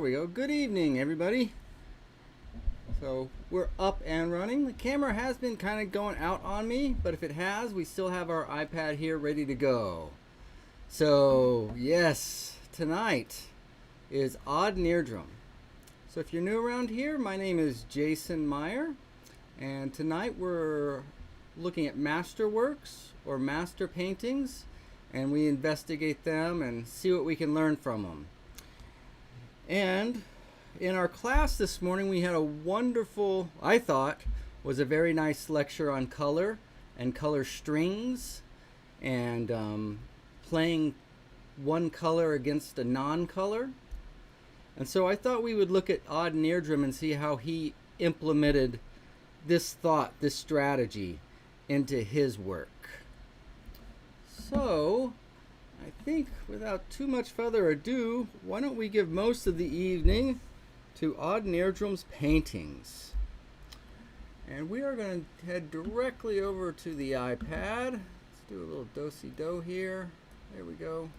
we go. Good evening, everybody. So we're up and running. The camera has been kind of going out on me, but if it has, we still have our iPad here ready to go. So yes, tonight is Odd Nerdrum. So if you're new around here, my name is Jason Meyer, and tonight we're looking at masterworks or master paintings, and we investigate them and see what we can learn from them. And in our class this morning, we had a wonderful, I thought, was a very nice lecture on color and color strings and playing one color against a non-color. And so I thought we would look at Odd Nerdrum and see how he implemented this thought, this strategy into his work. So I think without too much further ado, why don't we give most of the evening to Odd Nerdrum's paintings. And we are going to head directly over to the iPad. Let's do a little do-si-do here. There we go.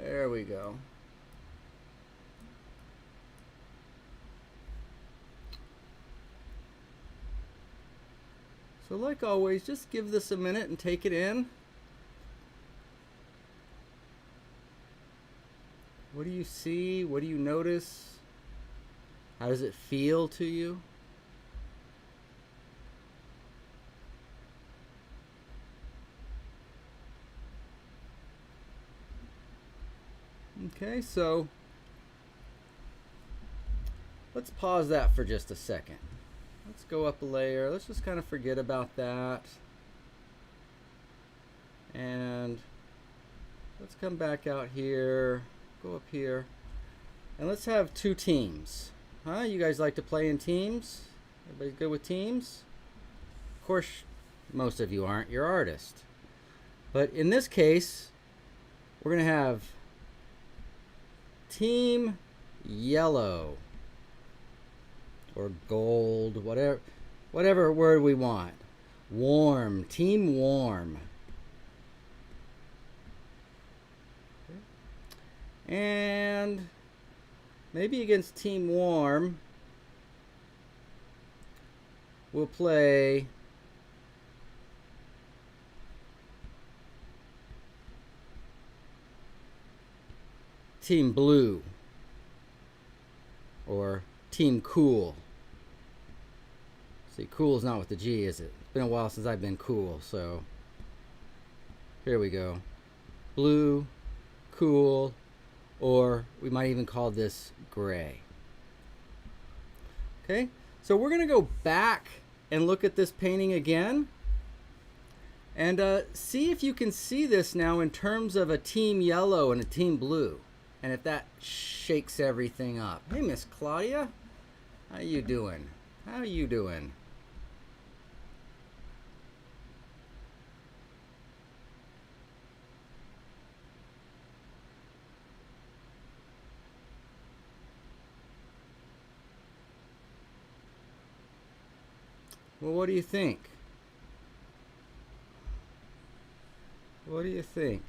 There we go. So like always, just give this a minute and take it in. What do you see? What do you notice? How does it feel to you? Okay, so let's pause that for just a second. Let's go up a layer. Let's just kind of forget about that. And let's come back out here. Go up here. And let's have two teams. Huh? You guys like to play in teams? Everybody good with teams? Of course, most of you aren't. You're artists. But in this case, we're going to have Team Yellow. Or gold, whatever word we want. Warm, Team Warm. And maybe against Team Warm, we'll play Team Blue or Team Cool. See, cool is not with the G, is it? It's been a while since I've been cool, so here we go. Blue, cool, or we might even call this gray. Okay, so we're going to go back and look at this painting again and see if you can see this now in terms of a Team Yellow and a Team Blue, and if that shakes everything up. Hey, Miss Claudia, how you doing? How you doing? Well, what do you think? What do you think?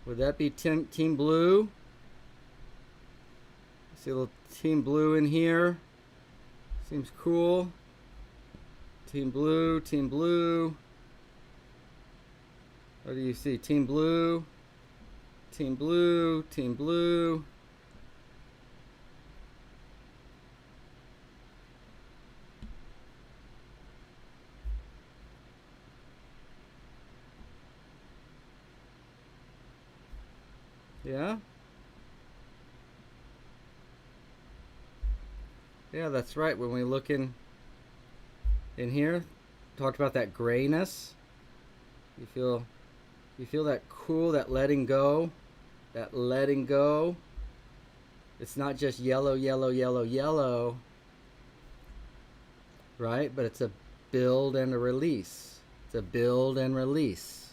Would that be Team Blue? See a little Team Blue in here. Seems cool. Team Blue, Team Blue. What do you see? Team Blue, Team Blue, Team Blue. Yeah? Yeah, that's right. When we look in here, talked about that grayness. You feel that cool, that letting go. That letting go. It's not just yellow, yellow, yellow, yellow. Right? But it's a build and a release. It's a build and release.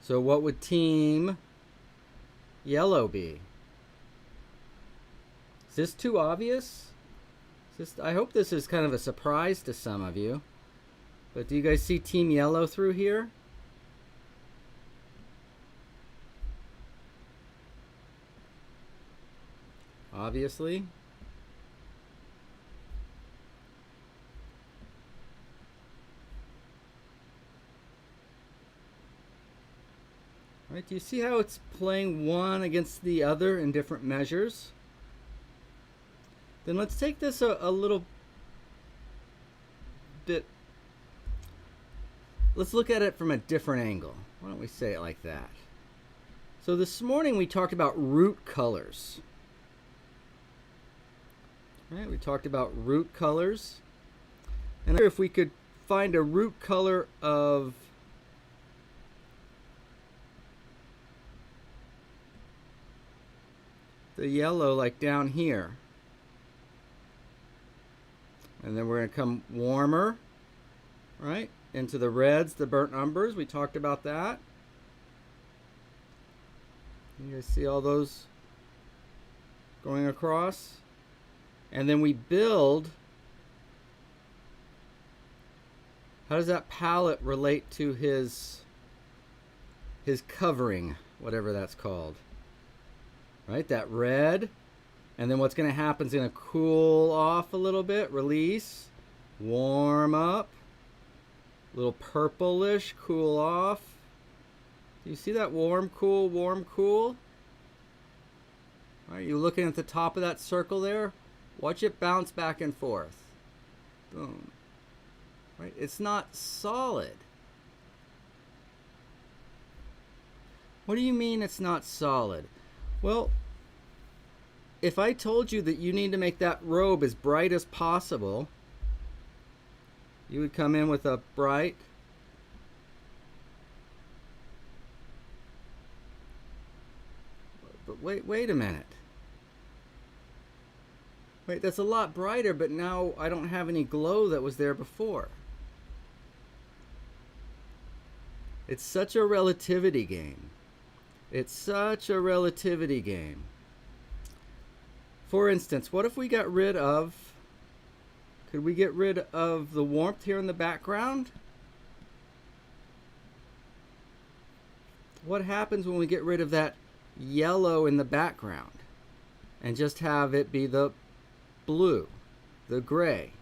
So what would Team Yellow be? Is this too obvious? I hope this is kind of a surprise to some of you. But do you guys see Team Yellow through here? obviously. Right, do you see how it's playing one against the other in different measures? Then let's take this a little bit. Let's look at it from a different angle. Why don't we say it like that? So this morning we talked about root colors. Right, we talked about root colors. And I wonder if we could find a root color of the yellow, like down here. And then we're going to come warmer, right, into the reds, the burnt umbers. We talked about that. You guys see all those going across? And then we build. How does that palette relate to his covering, whatever that's called? Right, that red. And then what's going to happen is going to cool off a little bit, release, warm up, a little purplish, cool off. Do you see that warm, cool, warm, cool? All right, you looking at the top of that circle there? Watch it bounce back and forth. Boom. Right, it's not solid. What do you mean it's not solid? Well, if I told you that you need to make that robe as bright as possible, you would come in with a bright, but wait a minute. Wait, that's a lot brighter, but now I don't have any glow that was there before. It's such a relativity game. It's such a relativity game. For instance, what if we got rid of, could we get rid of the warmth here in the background? What happens when we get rid of that yellow in the background and just have it be the blue, the gray?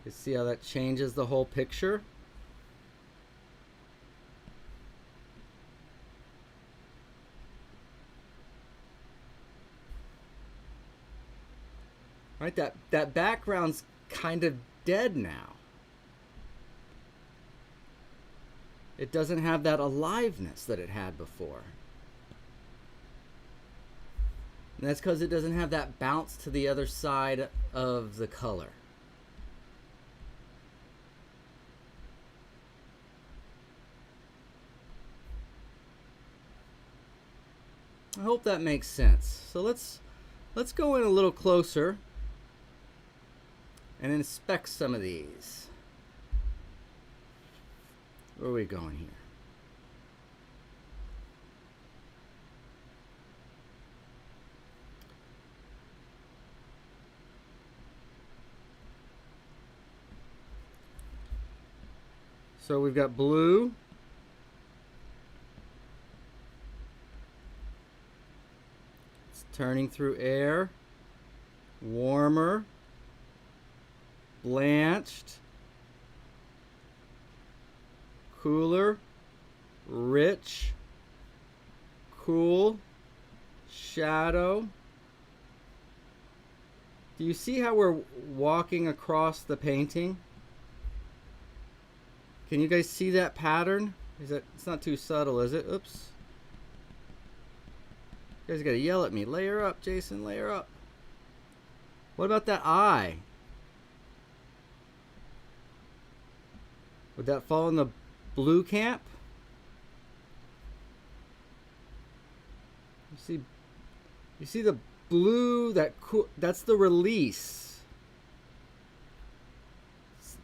You see how that changes the whole picture? Right, that background's kind of dead now. It doesn't have that aliveness that it had before. And that's because it doesn't have that bounce to the other side of the color. I hope that makes sense. So let's go in a little closer and inspect some of these. Where are we going here? So we've got blue. It's turning through air. Warmer. Blanched. Cooler. Rich. Cool. Shadow. Do you see how we're walking across the painting? Can you guys see that pattern? It's not too subtle, is it? Oops. You guys gotta yell at me. Layer up, Jason, layer up. What about that eye? Would that fall in the blue camp? You see the blue, that's the release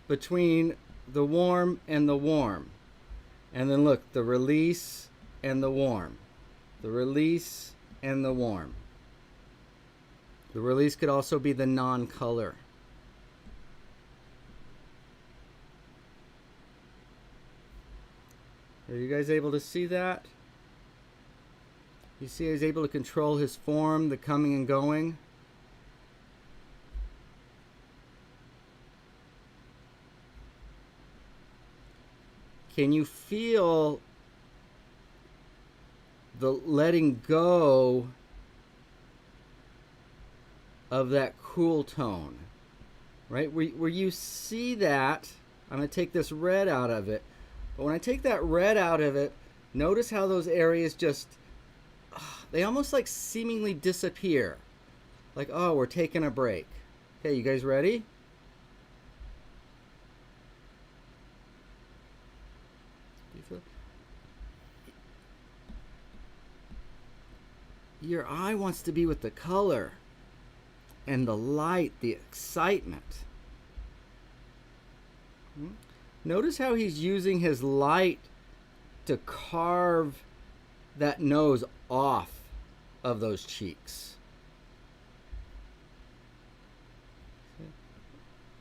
between the warm and the warm. And then look, the release and the warm. The release and the warm. The release could also be the non-color. Are you guys able to see that? You see he's able to control his form, the coming and going. Can you feel the letting go of that cool tone? Right? Where you see that, I'm going to take this red out of it. But when I take that red out of it, notice how those areas just, they almost like seemingly disappear. Like, oh, we're taking a break. Okay, you guys ready? Your eye wants to be with the color and the light, the excitement. Notice how he's using his light to carve that nose off of those cheeks.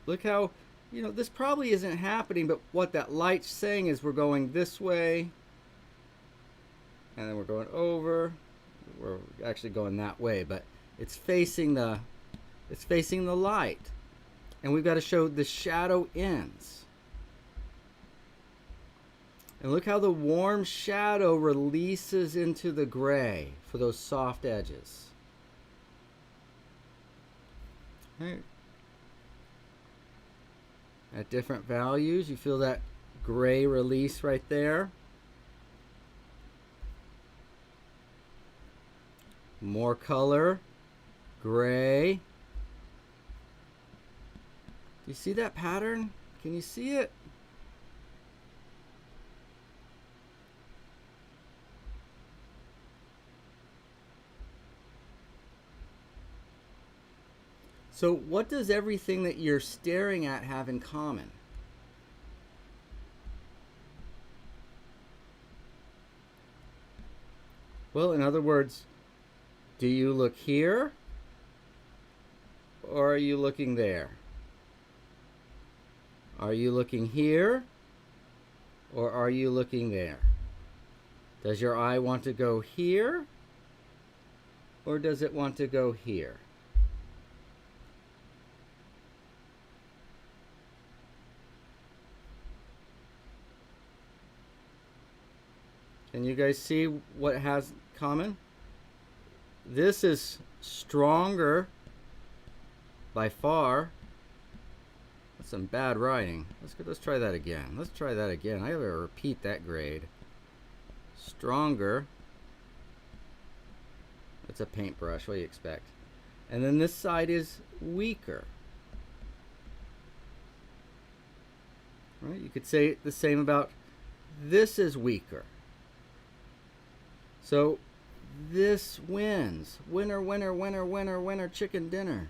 Look how, this probably isn't happening, but what that light's saying is we're going this way, and then we're going over. We're actually going that way, but it's facing the light, and we've got to show the shadow ends. And look how the warm shadow releases into the gray for those soft edges. Right. At different values, you feel that gray release right there. More color, gray. Do you see that pattern? Can you see it? So what does everything that you're staring at have in common? Well, in other words, do you look here or are you looking there? Are you looking here or are you looking there? Does your eye want to go here or does it want to go here? Can you guys see what has common? This is stronger by far. That's some bad writing. Let's try that again. Let's try that again. I gotta repeat that grade. Stronger. It's a paintbrush. What do you expect? And then this side is weaker. Right? You could say the same about this is weaker. So this wins. Winner, winner, winner, winner, winner, chicken dinner.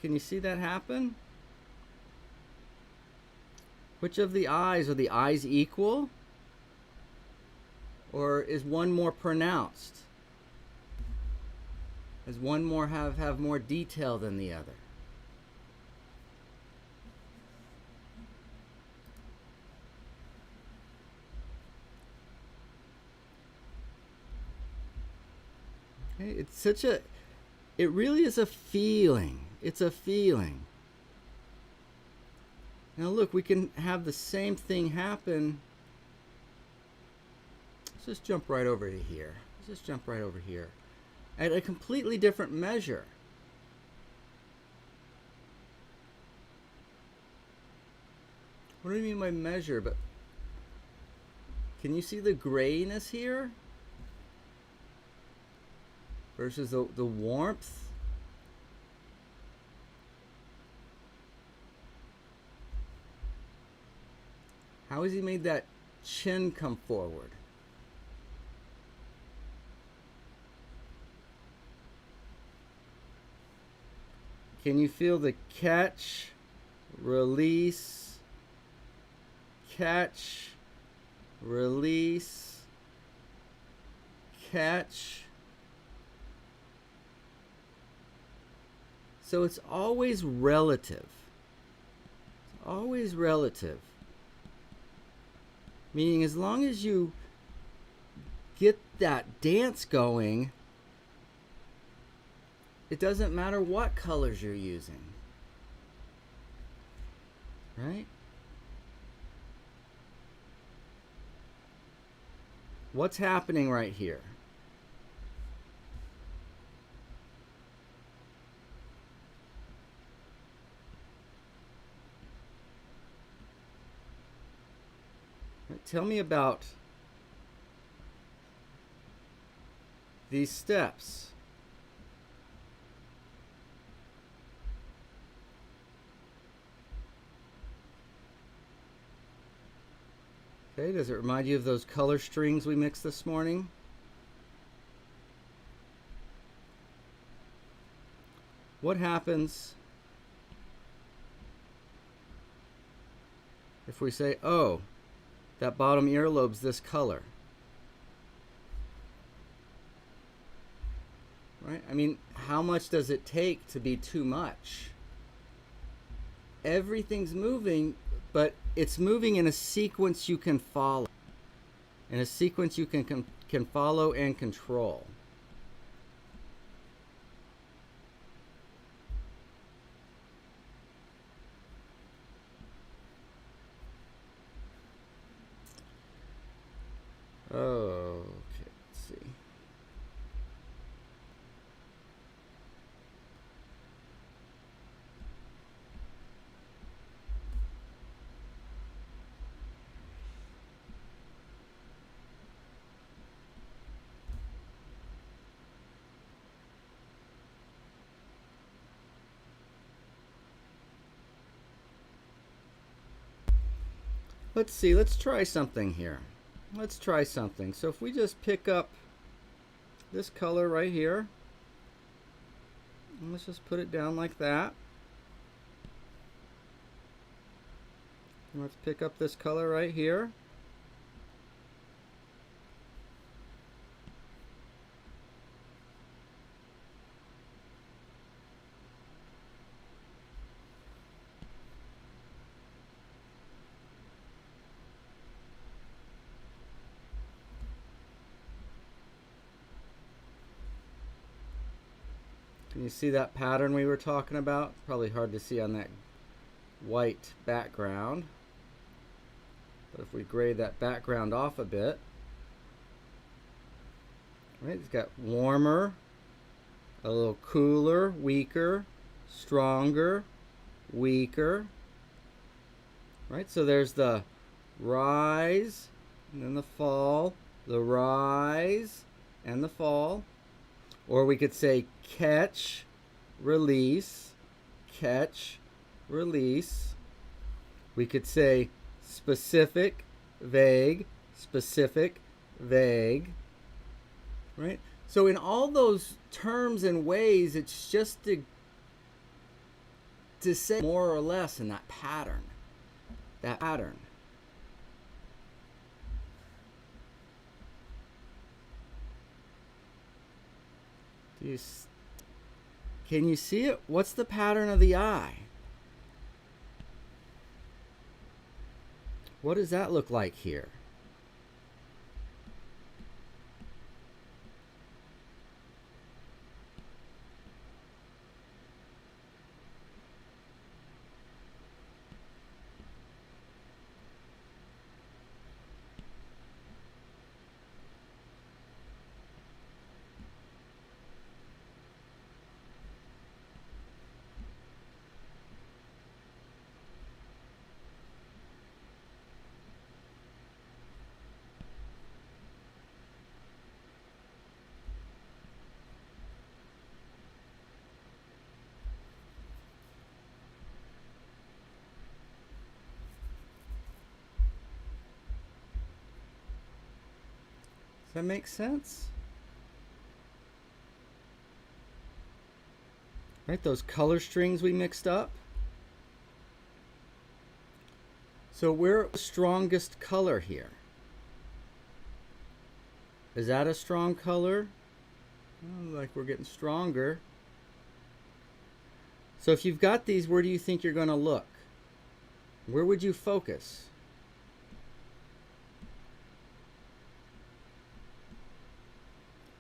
Can you see that happen? Which of the eyes, are the eyes equal? Or is one more pronounced? Does one more have more detail than the other? It's it really is a feeling. It's a feeling. Now look, we can have the same thing happen. Let's just jump right over to here. Let's just jump right over here. At a completely different measure. What do you mean by measure? But can you see the grayness here? Versus the warmth. How has he made that chin come forward? Can you feel the catch, release, catch, release, catch. So it's always relative. It's always relative. Meaning as long as you get that dance going, it doesn't matter what colors you're using. Right? What's happening right here? Tell me about these steps. Okay, does it remind you of those color strings we mixed this morning? What happens if we say, oh, that bottom earlobe's this color? Right? I mean, how much does it take to be too much? Everything's moving, but it's moving in a sequence you can follow. In a sequence you can follow and control. Okay, let's see. Let's try something here. Let's try something. So if we just pick up this color right here, and let's just put it down like that. And let's pick up this color right here. Can you see that pattern we were talking about? Probably hard to see on that white background. But if we grade that background off a bit, right, it's got warmer, a little cooler, weaker, stronger, weaker. Right, so there's the rise, and then the fall, the rise, and the fall. Or we could say catch, release, catch, release. We could say specific, vague, specific, vague. Right? So in all those terms and ways, it's just to say more or less in that pattern. That pattern. Can you see it? What's the pattern of the eye? What does that look like here? Does that make sense? Right, those color strings we mixed up. So we're the strongest color here. Is that a strong color? Oh, like we're getting stronger. So if you've got these, where do you think you're going to look? Where would you focus?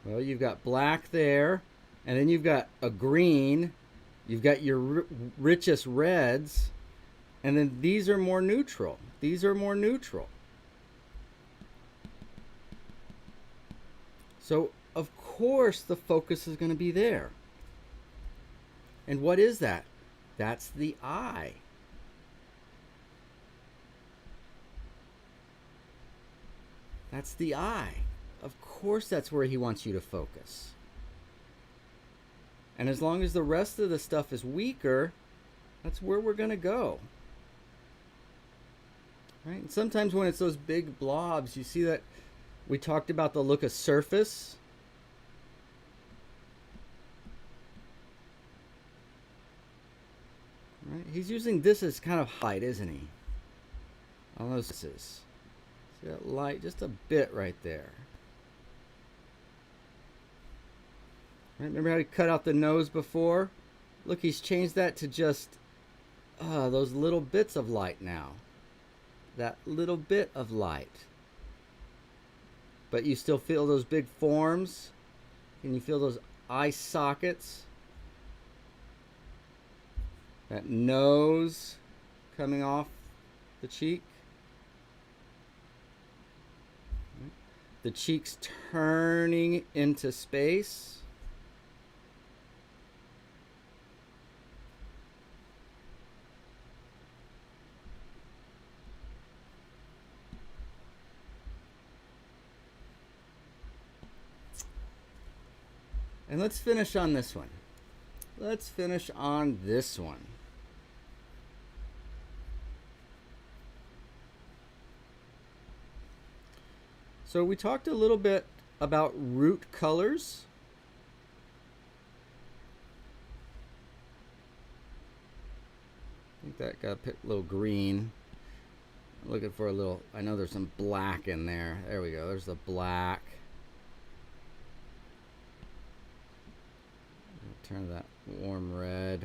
Well, you've got black there, and then you've got a green. You've got your richest reds, and then these are more neutral. These are more neutral. So, of course, the focus is going to be there. And what is that? That's the eye. That's the eye. Of course, that's where he wants you to focus. And as long as the rest of the stuff is weaker, that's where we're going to go. Right? And sometimes when it's those big blobs, you see that we talked about the look of surface. Right? He's using this as kind of light, isn't he? On those pieces. See that light just a bit right there. Right? Remember how he cut out the nose before? Look, he's changed that to just those little bits of light now. That little bit of light. But you still feel those big forms? Can you feel those eye sockets? That nose coming off the cheek. The cheeks turning into space. And let's finish on this one. Let's finish on this one. So we talked a little bit about root colors. I think that got a little green. I'm looking for a little, I know there's some black in there. There we go, there's the black. Turn that warm red.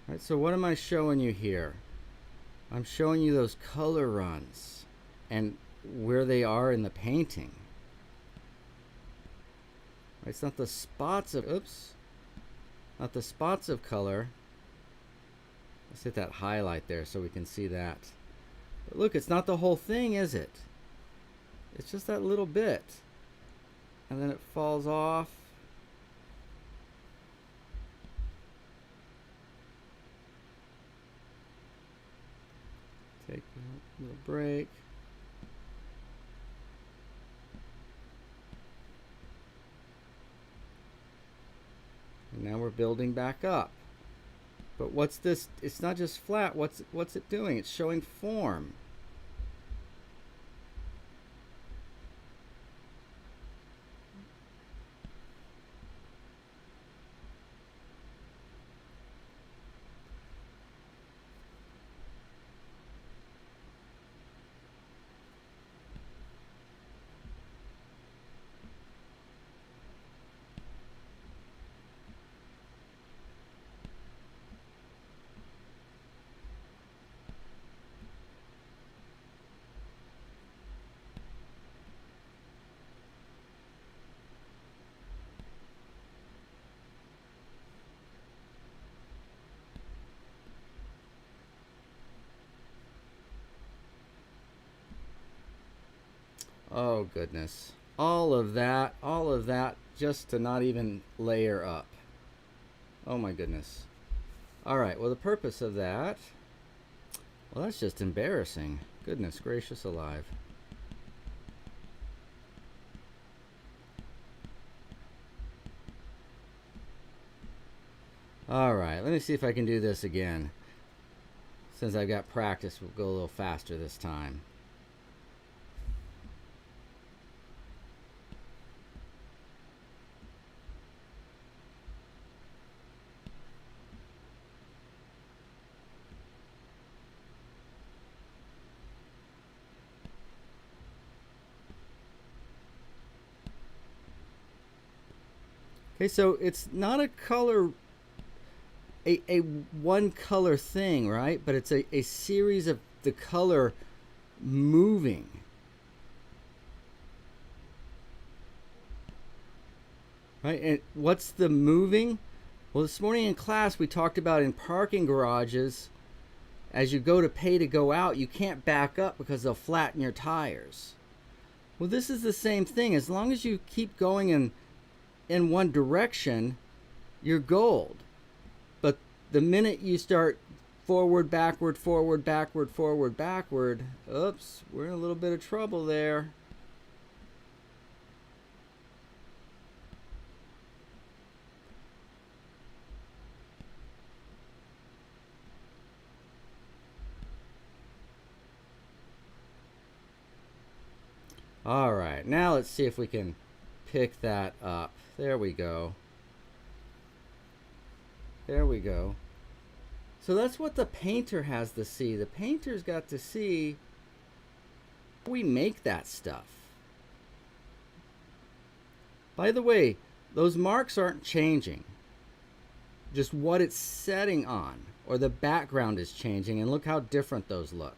All right, so what am I showing you here? I'm showing you those color runs and where they are in the painting. Right, it's not the spots of, not the spots of color. Let's hit that highlight there so we can see that. But look, it's not the whole thing, is it? It's just that little bit. And then it falls off. Take a little break. And now we're building back up. But what's this? It's not just flat. What's it doing? It's showing form. Oh goodness. All of that just to not even layer up. Oh my goodness. All right, well the purpose of that, well that's just embarrassing. Goodness gracious alive. All right, let me see if I can do this again. Since I've got practice, we'll go a little faster this time. Okay, so it's not a color, a one color thing, right? But it's a series of the color moving. Right? And what's the moving? Well, this morning in class we talked about in parking garages, as you go to pay to go out, you can't back up because they'll flatten your tires. Well, this is the same thing. As long as you keep going in one direction, you're gold. But the minute you start forward, backward, forward, backward, forward, backward, oops, we're in a little bit of trouble there. All right, now let's see if we can pick that up. There we go. There we go. So that's what the painter has to see. The painter's got to see how we make that stuff. By the way, those marks aren't changing. Just what it's setting on, or the background is changing, and look how different those look.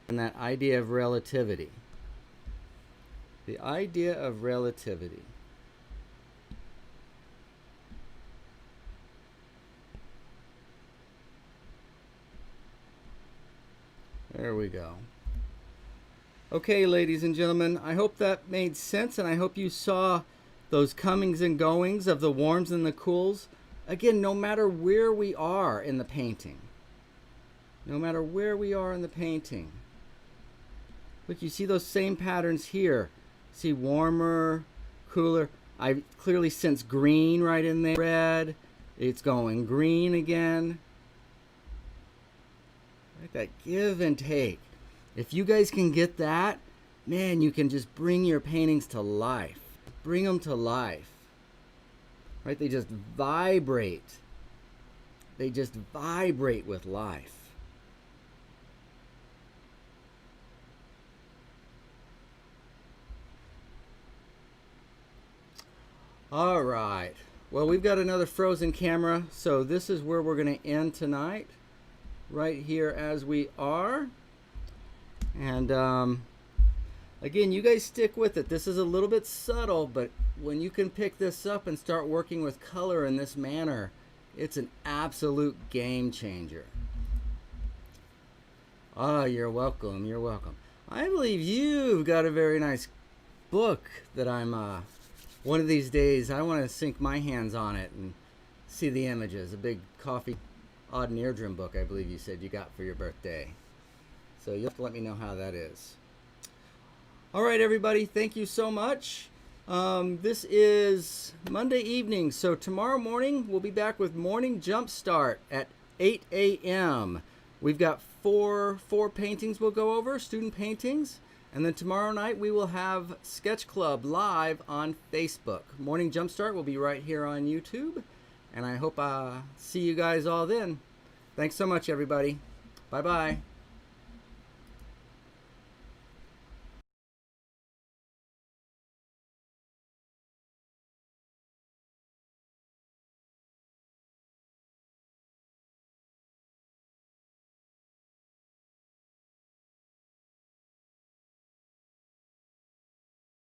And that idea of relativity. The idea of relativity. There we go. Okay, ladies and gentlemen, I hope that made sense, and I hope you saw those comings and goings of the warms and the cools. Again, no matter where we are in the painting. No matter where we are in the painting. Look, you see those same patterns here. See warmer, cooler. I clearly sense green right in there. Red. It's going green again. Right, that give and take. If you guys can get that, man, you can just bring your paintings to life. Bring them to life. Right? They just vibrate. They just vibrate with life. All right. Well, we've got another frozen camera, so this is where we're going to end tonight. Right here as we are. And again, you guys stick with it. This is a little bit subtle, but when you can pick this up and start working with color in this manner, it's an absolute game changer. Oh, you're welcome. You're welcome. I believe you've got a very nice book that I'm one of these days I want to sink my hands on it and see the images. A big coffee Odd Nerdrum book, I believe you said you got for your birthday. So you'll have to let me know how that is. All right, everybody, thank you so much. This is Monday evening, so tomorrow morning we'll be back with Morning Jump Start at 8 a.m. We've got four paintings we'll go over, student paintings. And then tomorrow night we will have Sketch Club live on Facebook. Morning Jumpstart will be right here on YouTube. And I hope I see you guys all then. Thanks so much, everybody. Bye-bye.